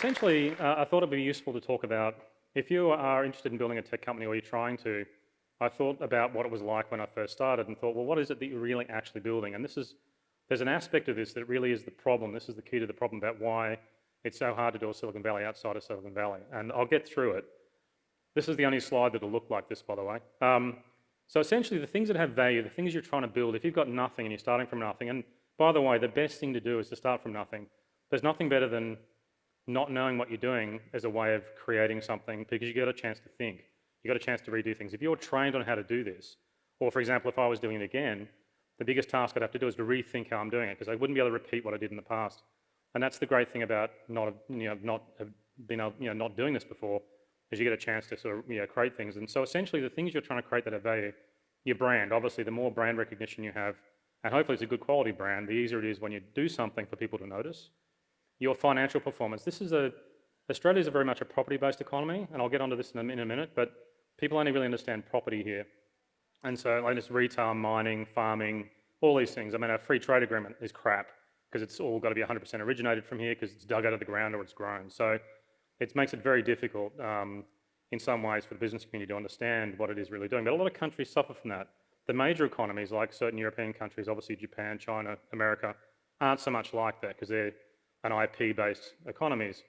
essentially, I thought it'd be useful to talk about, if you are interested in building a tech company or you're trying to, I thought about what it was like when I first started and thought, well, what is it that you're really actually building? And there's an aspect of this that really is the problem. This is the key to the problem about why it's so hard to do a Silicon Valley outside of Silicon Valley. And I'll get through it. This is the only slide that'll look like this, by the way. So essentially, the things that have value, the things you're trying to build, if you've got nothing and you're starting from nothing, and by the way, the best thing to do is to start from nothing. There's nothing better than not knowing what you're doing as a way of creating something, because you get a chance to think. You got a chance to redo things. If you're trained on how to do this, or for example, if I was doing it again, the biggest task I'd have to do is to rethink how I'm doing it, because I wouldn't be able to repeat what I did in the past. And that's the great thing about not doing this before, is you get a chance to sort of create things. And so essentially, the things you're trying to create that have value, your brand. Obviously, the more brand recognition you have, and hopefully it's a good quality brand, the easier it is when you do something for people to notice. Your financial performance. Australia is very much a property-based economy, and I'll get onto this in a minute, but people only really understand property here. And so like this retail, mining, farming, all these things. I mean, our free trade agreement is crap, because it's all got to be 100% originated from here, because it's dug out of the ground or it's grown. So it makes it very difficult in some ways for the business community to understand what it is really doing. But a lot of countries suffer from that. The major economies, like certain European countries, obviously Japan, China, America, aren't so much like that, because they're an IP-based economies.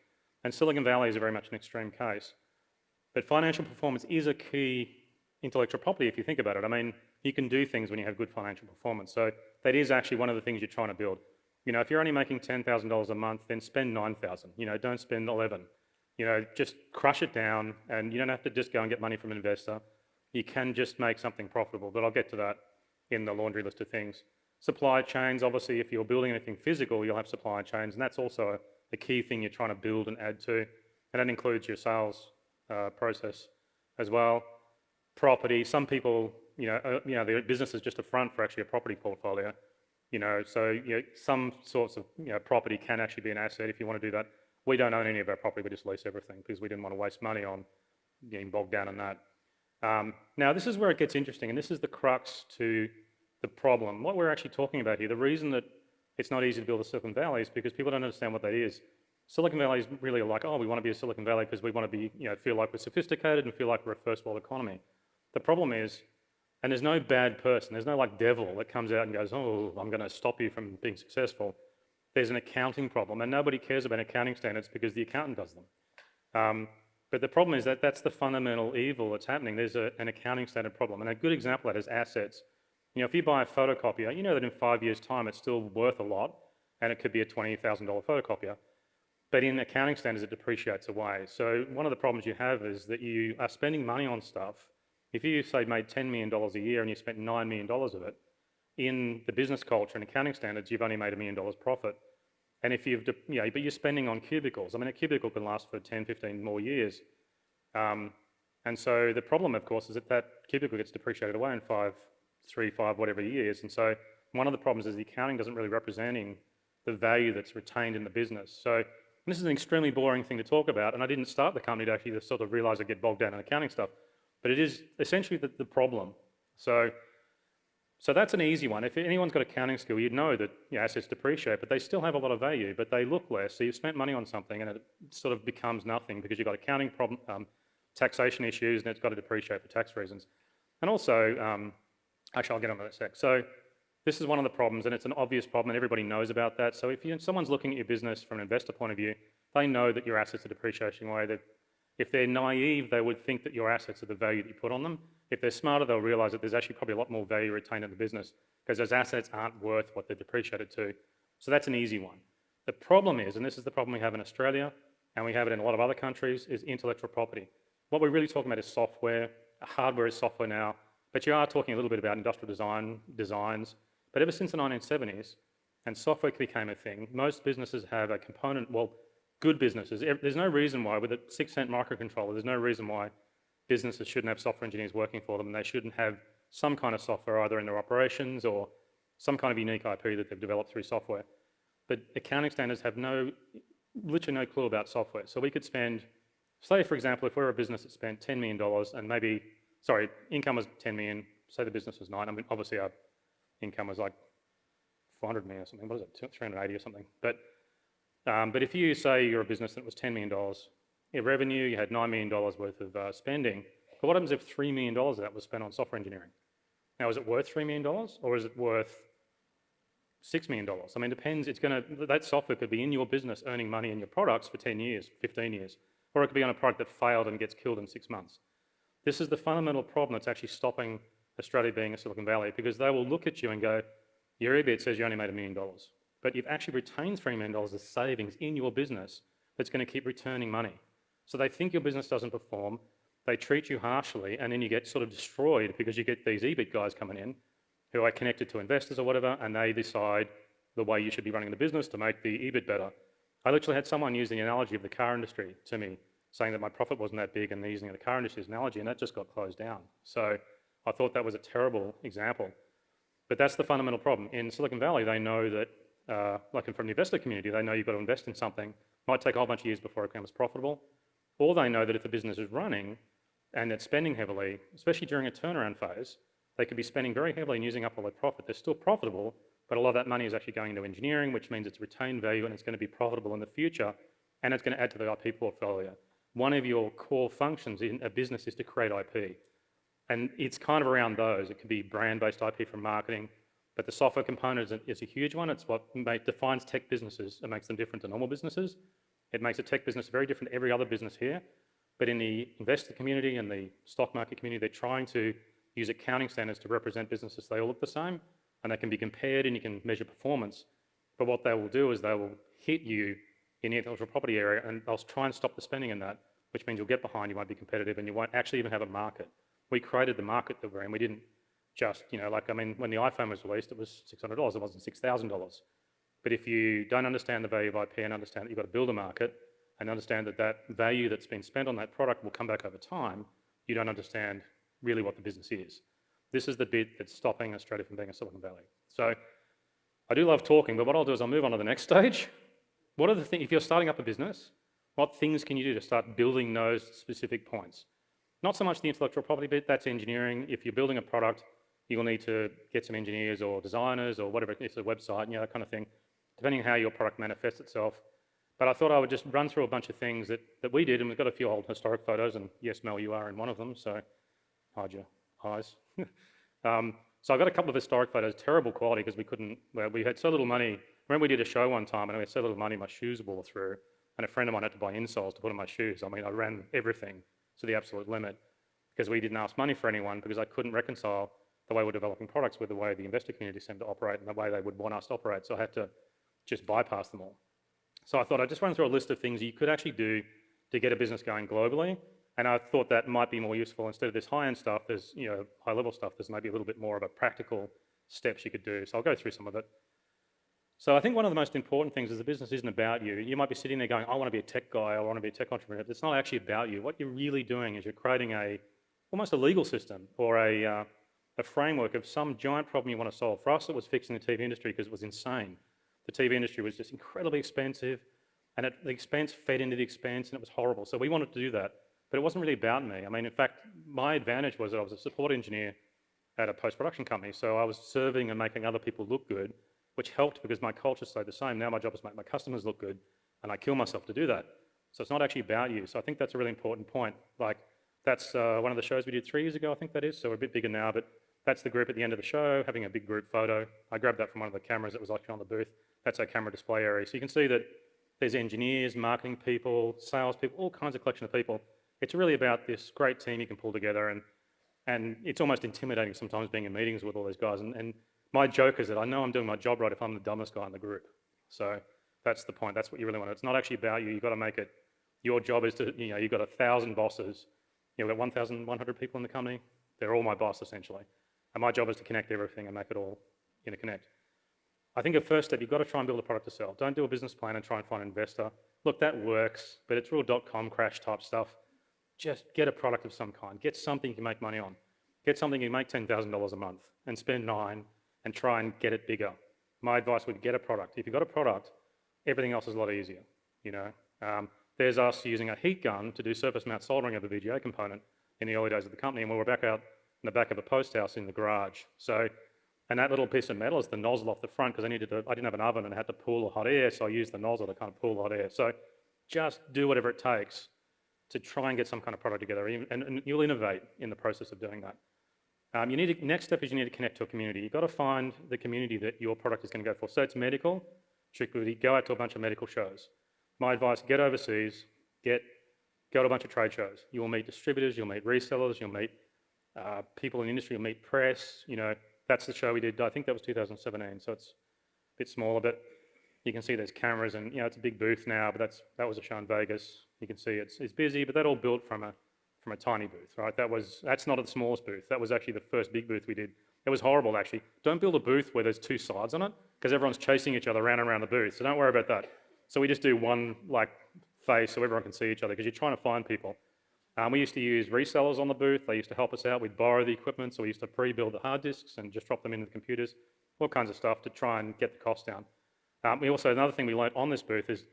And Silicon Valley is very much an extreme case. But financial performance is a key intellectual property if you think about it. I mean, you can do things when you have good financial performance. So that is actually one of the things you're trying to build. If you're only making $10,000 a month, then spend 9,000. Don't spend 11. Just crush it down, and you don't have to just go and get money from an investor. You can just make something profitable, but I'll get to that in the laundry list of things. Supply chains, obviously, if you're building anything physical, you'll have supply chains, and that's also a key thing you're trying to build and add to, and that includes your sales process as well. Property, some people, their business is just a front for actually a property portfolio. Some sorts of property can actually be an asset if you want to do that. We don't own any of our property, we just lease everything because we didn't want to waste money on getting bogged down in that. Now, this is where it gets interesting, and this is the crux to the problem. What we're actually talking about here, the reason that it's not easy to build a Silicon Valley is because people don't understand what that is. Silicon Valley is really like, oh, we want to be a Silicon Valley because we want to be, feel like we're sophisticated and feel like we're a first world economy. The problem is, and there's no bad person, there's no like devil that comes out and goes, oh, I'm going to stop you from being successful. There's an accounting problem, and nobody cares about accounting standards because the accountant does them. But the problem is that that's the fundamental evil that's happening. There's an accounting standard problem, and a good example of that is assets. If you buy a photocopier, you know that in 5 years' time it's still worth a lot, and it could be a $20,000 photocopier. But in accounting standards, it depreciates away. So one of the problems you have is that you are spending money on stuff. If you, say, made $10 million a year and you spent $9 million of it, in the business culture and accounting standards, you've only made $1 million profit. And if but you're spending on cubicles. I mean, a cubicle can last for 10, 15 more years. And so the problem, of course, is that cubicle gets depreciated away in 5, whatever years. And so one of the problems is the accounting doesn't really representing the value that's retained in the business. So this is an extremely boring thing to talk about, and I didn't start the company to actually sort of realize I get bogged down in accounting stuff, but it is essentially the problem. So that's an easy one. If anyone's got accounting skill, you'd know that assets depreciate, but they still have a lot of value, but they look less. So you've spent money on something and it sort of becomes nothing because you've got accounting problem, taxation issues, and it's got to depreciate for tax reasons. And also, actually, I'll get on to that in a sec. So this is one of the problems, and it's an obvious problem, and everybody knows about that. So if someone's looking at your business from an investor point of view, they know that your assets are depreciating away. That if they're naive, they would think that your assets are the value that you put on them. If they're smarter, they'll realize that there's actually probably a lot more value retained in the business because those assets aren't worth what they're depreciated to. So that's an easy one. The problem is, and this is the problem we have in Australia, and we have it in a lot of other countries, is intellectual property. What we're really talking about is software. Hardware is software now, but you are talking a little bit about industrial designs. But ever since the 1970s, and software became a thing, most businesses have a component, good businesses. There's no reason why, with a 6-cent microcontroller, there's no reason why businesses shouldn't have software engineers working for them, and they shouldn't have some kind of software either in their operations or some kind of unique IP that they've developed through software. But accounting standards have literally no clue about software. So we could spend, say for example, if we're a business that spent $10 million and income was 10 million, say the business was 9, I mean, obviously our income was like 400 million or something, what is it, 380 or something. But But if you say you're a business that was $10 million in revenue, you had $9 million worth of spending, but what happens if $3 million of that was spent on software engineering? Now, is it worth $3 million or is it worth $6 million? I mean, it depends. That software could be in your business earning money in your products for 10 years, 15 years, or it could be on a product that failed and gets killed in 6 months. This is the fundamental problem that's actually stopping Australia being a Silicon Valley, because they will look at you and go, your EBIT says you only made $1 million, but you've actually retained $3 million of savings in your business that's going to keep returning money. So they think your business doesn't perform, they treat you harshly, and then you get sort of destroyed because you get these EBIT guys coming in who are connected to investors or whatever, and they decide the way you should be running the business to make the EBIT better. I literally had someone use the analogy of the car industry to me, saying that my profit wasn't that big, and they're using the car industry as an analogy, and that just got closed down. So I thought that was a terrible example. But that's the fundamental problem. In Silicon Valley, they know that, like from the investor community, they know you've got to invest in something. Might take a whole bunch of years before it becomes profitable. Or they know that if the business is running and it's spending heavily, especially during a turnaround phase, they could be spending very heavily and using up all their profit. They're still profitable, but a lot of that money is actually going into engineering, which means it's retained value and it's going to be profitable in the future, and it's going to add to the IP portfolio. One of your core functions in a business is to create IP. And it's kind of around those. It could be brand-based IP from marketing, but the software component is a huge one. It's what defines tech businesses. It makes them different to normal businesses. It makes a tech business very different to every other business here. But in the investor community and the stock market community, they're trying to use accounting standards to represent businesses. They all look the same, and they can be compared, and you can measure performance. But what they will do is they will hit you in the intellectual property area, and they'll try and stop the spending in that, which means you'll get behind, you won't be competitive, and you won't actually even have a market. We created the market that we're in. We didn't just, when the iPhone was released, it was $600. It wasn't $6,000. But if you don't understand the value of IP and understand that you've got to build a market and understand that that value that's been spent on that product will come back over time, you don't understand really what the business is. This is the bit that's stopping Australia from being a Silicon Valley. So I do love talking, but what I'll do is I'll move on to the next stage. What are the things, if you're starting up a business, what things can you do to start building those specific points? Not so much the intellectual property bit, that's engineering. If you're building a product, you'll need to get some engineers or designers or whatever, it's a website, that kind of thing, depending on how your product manifests itself. But I thought I would just run through a bunch of things that we did, and we've got a few old historic photos, and yes, Mel, you are in one of them, so hide your eyes. So I've got a couple of historic photos, terrible quality, because we had so little money. Remember we did a show one time, and we had so little money, my shoes wore through, and a friend of mine had to buy insoles to put on my shoes. I mean, I ran everything to the absolute limit, because we didn't ask money for anyone, because I couldn't reconcile the way we're developing products with the way the investor community seemed to operate and the way they would want us to operate, so I had to just bypass them all. So I thought I'd just run through a list of things you could actually do to get a business going globally, and I thought that might be more useful. Instead of this high-end stuff, there's high-level stuff, there's maybe a little bit more of a practical steps you could do. So I'll go through some of it. So I think one of the most important things is the business isn't about you. You might be sitting there going, I want to be a tech guy, I want to be a tech entrepreneur. It's not actually about you. What you're really doing is you're creating almost a legal system or a framework of some giant problem you want to solve. For us, it was fixing the TV industry because it was insane. The TV industry was just incredibly expensive, and the expense fed into the expense, and it was horrible. So we wanted to do that, but it wasn't really about me. I mean, in fact, my advantage was that I was a support engineer at a post-production company, so I was serving and making other people look good, which helped because my culture stayed the same. Now my job is to make my customers look good, and I kill myself to do that. So it's not actually about you. So I think that's a really important point. Like, that's one of the shows we did 3 years ago, I think that is, so we're a bit bigger now, but that's the group at the end of the show, having a big group photo. I grabbed that from one of the cameras that was actually on the booth. That's our camera display area. So you can see that there's engineers, marketing people, sales people, all kinds of collection of people. It's really about this great team you can pull together, and it's almost intimidating sometimes being in meetings with all these guys. And my joke is that I know I'm doing my job right if I'm the dumbest guy in the group. So that's the point. That's what you really want. It's not actually about you. You've got to make it. Your job is to, you've got 1,000 bosses. You've got 1,100 people in the company. They're all my boss, essentially. And my job is to connect everything and make it all interconnect. I think at first step, you've got to try and build a product to sell. Don't do a business plan and try and find an investor. Look, that works, but it's real .com crash type stuff. Just get a product of some kind. Get something you can make money on. Get something you can make $10,000 a month and spend 9 and try and get it bigger. My advice would get a product. If you've got a product, everything else is a lot easier. There's us using a heat gun to do surface mount soldering of a VGA component in the early days of the company, and we were back out in the back of a post house in the garage. So And that little piece of metal is the nozzle off the front because I didn't have an oven and I had to pull the hot air, so I used the nozzle to kind of pull the hot air. So just do whatever it takes to try and get some kind of product together, and you'll innovate in the process of doing that. Next step is you need to connect to a community. You've got to find the community that your product is going to go for. So it's medical, strictly go out to a bunch of medical shows. My advice, get overseas, go to a bunch of trade shows. You'll meet distributors, you'll meet resellers, you'll meet people in the industry, you'll meet press. That's the show we did. I think that was 2017, so it's a bit smaller, but you can see there's cameras and it's a big booth now, but that was a show in Vegas. You can see it's busy, but that all built from a tiny booth, right? That's not the smallest booth. That was actually the first big booth we did. It was horrible, actually. Don't build a booth where there's two sides on it, because everyone's chasing each other around and around the booth, so don't worry about that. So we just do one face so everyone can see each other, because you're trying to find people. We used to use resellers on the booth. They used to help us out. We'd borrow the equipment, so we used to pre-build the hard disks and just drop them into the computers, all kinds of stuff to try and get the cost down. Another thing we learned on this booth is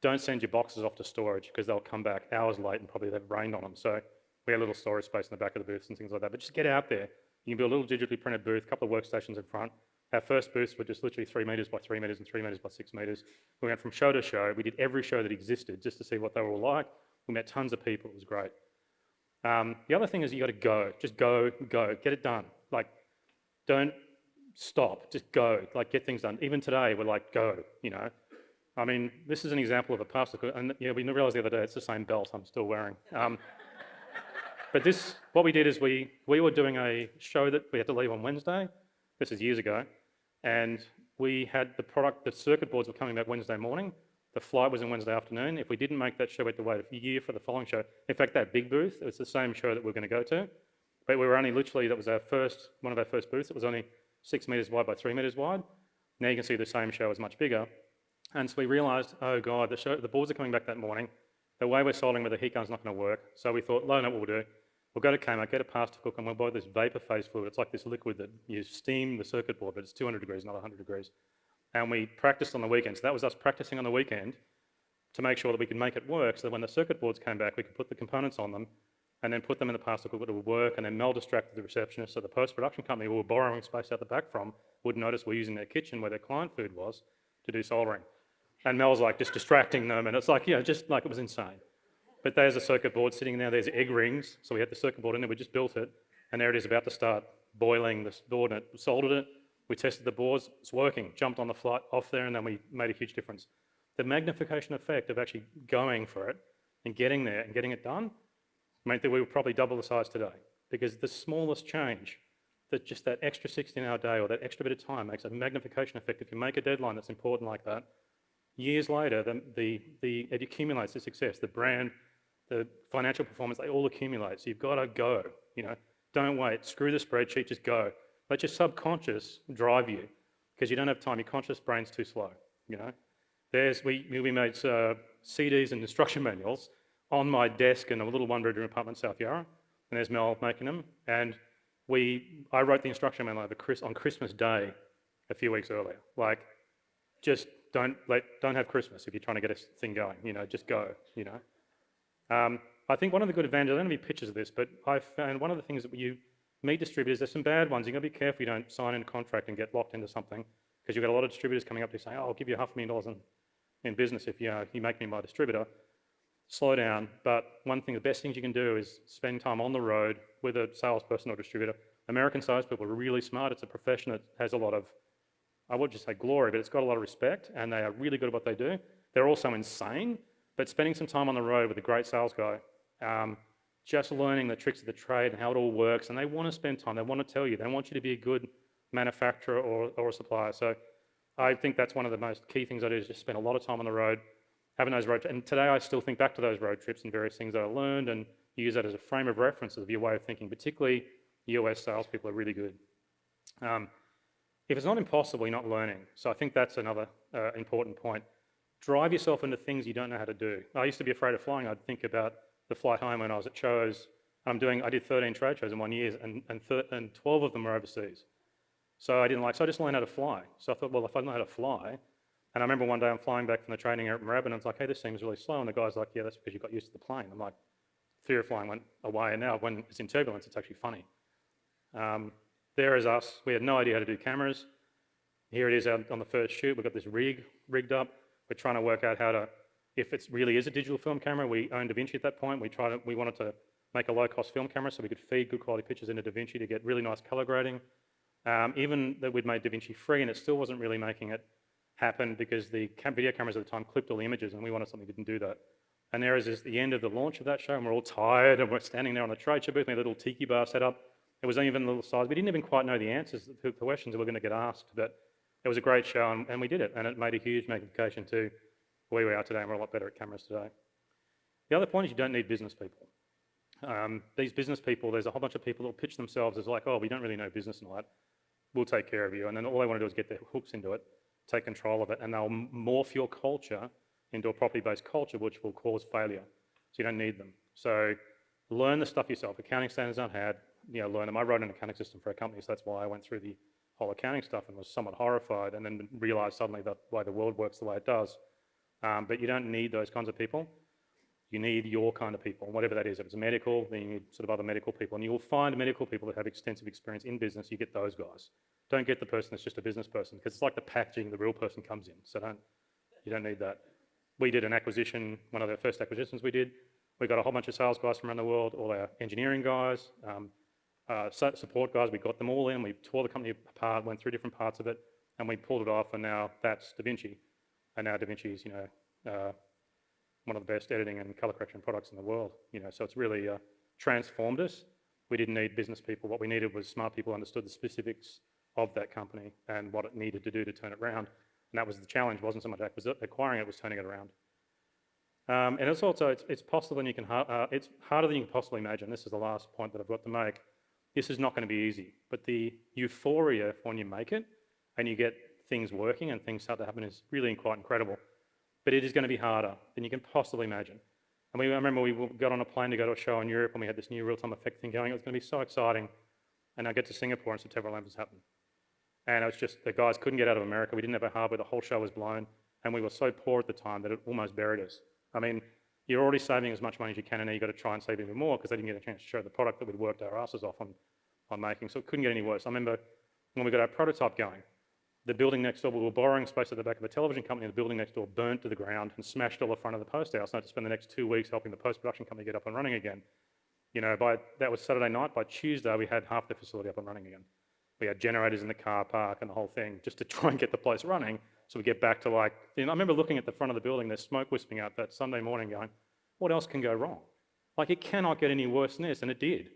don't send your boxes off to storage, because they'll come back hours late and probably they've rained on them. So we had a little storage space in the back of the booths and things like that. But just get out there. You can build a little digitally printed booth, a couple of workstations in front. Our first booths were just literally 3 meters by 3 meters and 3 meters by 6 meters. We went from show to show. We did every show that existed just to see what they were all like. We met tons of people. It was great. The other thing is you got to go. Just go, get it done. Don't stop. Just go. Get things done. Even today, we're go. I mean, this is an example of a pastor, and we realized the other day it's the same belt I'm still wearing. But what we did is we were doing a show that we had to leave on Wednesday. This is years ago, and we had the circuit boards were coming back Wednesday morning. The flight was on Wednesday afternoon. If we didn't make that show, we had to wait a year for the following show. In fact, that big booth, it was the same show that we were going to go to, but we were only literally, that was one of our first booths. It was only 6 meters wide by 3 meters wide. Now you can see the same show is much bigger. And so we realized, oh God, the boards are coming back that morning. The way we're soldering with the heat gun's not going to work. So we thought, no, what we'll do, we'll go to Kmart, get a pasta cook, and we'll buy this vapor phase fluid. It's like this liquid that you steam the circuit board, but it's 200 degrees, not 100 degrees. And we practiced on the weekend. So that was us practicing on the weekend to make sure that we could make it work, so that when the circuit boards came back, we could put the components on them and then put them in the pasta cook, it would work, and then Mel distracted the receptionist, so the post-production company we were borrowing space out the back from would notice we're using their kitchen where their client food was to do soldering. And Mel's just distracting them, and it's it was insane. But there's a circuit board sitting there, there's egg rings, so we had the circuit board in there, we just built it, and there it is about to start boiling this board, and we soldered it, we tested the boards, it's working, jumped on the flight off there, and then we made a huge difference. The magnification effect of actually going for it and getting there and getting it done meant that we were probably double the size today, because the smallest change, that extra 16-hour day or that extra bit of time makes a magnification effect. If you make a deadline that's important like that, years later, it accumulates the success, the brand, the financial performance, they all accumulate. So you've got to go, Don't wait, screw the spreadsheet, just go. Let your subconscious drive you, because you don't have time. Your conscious brain's too slow, We made CDs and instruction manuals on my desk in a little one-bedroom apartment in South Yarra, and there's Mel making them. And I wrote the instruction manual on Christmas Day a few weeks earlier. Just don't have Christmas if you're trying to get a thing going. Just go. I think one of the good advantages, I don't have any pictures of this, but I found one of the things that you meet distributors, there's some bad ones. You've got to be careful you don't sign in a contract and get locked into something, because you've got a lot of distributors coming up to you saying, oh, I'll give you $500,000 in business if you make me my distributor. Slow down, but the best things you can do is spend time on the road with a salesperson or distributor. American salespeople are really smart. It's a profession that has a lot of, I wouldn't just say glory, but it's got a lot of respect, and they are really good at what they do. They're also insane, but spending some time on the road with a great sales guy, just learning the tricks of the trade and how it all works, and they want to spend time, they want to tell you, they want you to be a good manufacturer or a supplier. So I think that's one of the most key things I do, is just spend a lot of time on the road, having those road trips. And today I still think back to those road trips and various things that I learned, and use that as a frame of reference of your way of thinking. Particularly US salespeople are really good. If it's not impossible, you're not learning. So I think that's another important point. Drive yourself into things you don't know how to do. I used to be afraid of flying. I'd think about the flight home when I was at shows. I did 13 trade shows in 1 year, and 12 of them were overseas. So I just learned how to fly. So I thought, well, if I know how to fly, and I remember one day I'm flying back from the training at Moorabbin, and it's like, hey, this seems really slow. And the guy's like, yeah, that's because you got used to the plane. I'm like, fear of flying went away, and now when it's in turbulence, it's actually funny. There is us. We had no idea how to do cameras. Here it is out on the first shoot. We've got this rigged up. We're trying to work out how to, if it really is a digital film camera, we owned DaVinci at that point. We wanted to make a low-cost film camera so we could feed good quality pictures into DaVinci to get really nice color grading. Even that we'd made DaVinci free, and it still wasn't really making it happen because the video cameras at the time clipped all the images, and we wanted something that didn't do that. And there is the end of the launch of that show, and we're all tired, and we're standing there on the trade show booth, and a little tiki bar set up. It was even a little size. We didn't even quite know the answers to the questions that were going to get asked, but it was a great show, and we did it, and it made a huge magnification to where we are today, and we're a lot better at cameras today. The other point is you don't need business people. These business people, there's a whole bunch of people that will pitch themselves as like, oh, we don't really know business and all that. We'll take care of you. And then all they want to do is get their hooks into it, take control of it, and they'll morph your culture into a property-based culture, which will cause failure. So you don't need them. So learn the stuff yourself. Accounting standards aren't hard. Learn them. I wrote an accounting system for a company, so that's why I went through the whole accounting stuff and was somewhat horrified, and then realized suddenly that why the world works the way it does. But you don't need those kinds of people. You need your kind of people, whatever that is. If it's medical, then you need sort of other medical people. And you will find medical people that have extensive experience in business. You get those guys. Don't get the person that's just a business person, because it's like the packaging the real person comes in. So you don't need that. We did an acquisition, one of the first acquisitions we did. We got a whole bunch of sales guys from around the world, all our engineering guys, support guys. We got them all in. We tore the company apart, went through different parts of it, and we pulled it off. And now that's DaVinci. And now DaVinci is, one of the best editing and color correction products in the world. So it's really transformed us. We didn't need business people. What we needed was smart people who understood the specifics of that company and what it needed to do to turn it around. And that was the challenge. It wasn't so much acquiring it, it was turning it around. And it's also, it's possible and it's harder than you can possibly imagine. This is the last point that I've got to make. This is not going to be easy, but the euphoria when you make it and you get things working and things start to happen is really quite incredible. But it is going to be harder than you can possibly imagine. And I remember we got on a plane to go to a show in Europe, and we had this new real-time effect thing going. It was going to be so exciting. And I get to Singapore, and September 11th happened. And it was just, the guys couldn't get out of America. We didn't have a hardware. The whole show was blown. And we were so poor at the time that it almost buried us. I mean, you're already saving as much money as you can, and now you've got to try and save even more because they didn't get a chance to show the product that we'd worked our asses off on making. So it couldn't get any worse. I remember when we got our prototype going, the building next door, we were borrowing space at the back of a television company, and the building next door burnt to the ground and smashed all the front of the post house. And I had to spend the next 2 weeks helping the post-production company get up and running again. That was Saturday night. By Tuesday, we had half the facility up and running again. We had generators in the car park and the whole thing just to try and get the place running so we get back to I remember looking at the front of the building, there's smoke wisping out that Sunday morning going, what else can go wrong? It cannot get any worse than this, and it did,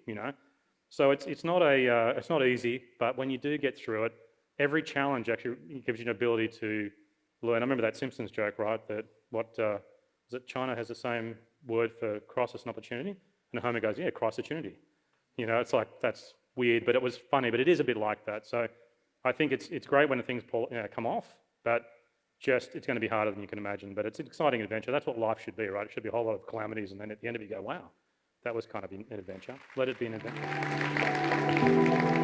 So it's not easy, but when you do get through it, every challenge actually gives you an ability to learn. I remember that Simpsons joke, right? That China has the same word for crisis and opportunity, and Homer goes, yeah, crisis-opportunity. It's like, that's weird, but it was funny, but it is a bit like that. So I think it's great when things come off, but it's going to be harder than you can imagine, but it's an exciting adventure. That's what life should be, right? It should be a whole lot of calamities, and then at the end of it you go, wow, that was kind of an adventure. Let it be an adventure.